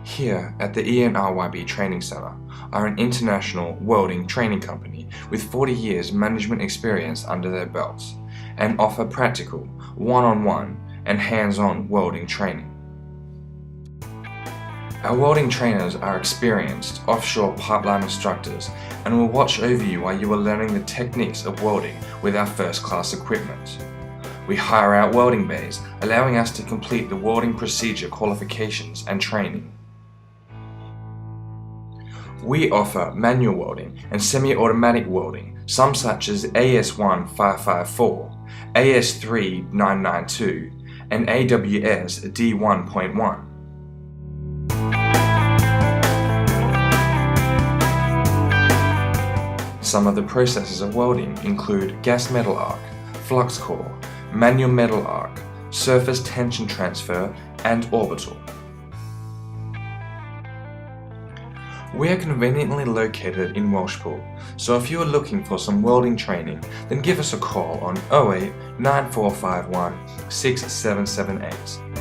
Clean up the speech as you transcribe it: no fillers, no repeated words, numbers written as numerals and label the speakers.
Speaker 1: Here at the ENRYB Training Center are an international welding training company with 40 years management experience under their belts and offer practical, one-on-one and hands-on welding training. Our welding trainers are experienced offshore pipeline instructors and will watch over you while you are learning the techniques of welding with our first-class equipment. We hire out welding bays, allowing us to complete the welding procedure qualifications and training. We offer manual welding and semi-automatic welding, some such as AS1554, AS3992, and AWS D1.1. Some of the processes of welding include gas metal arc, flux core, manual metal arc, surface tension transfer, and orbital. We are conveniently located in Welshpool, so if you are looking for some welding training, then give us a call on 08 9451 6778.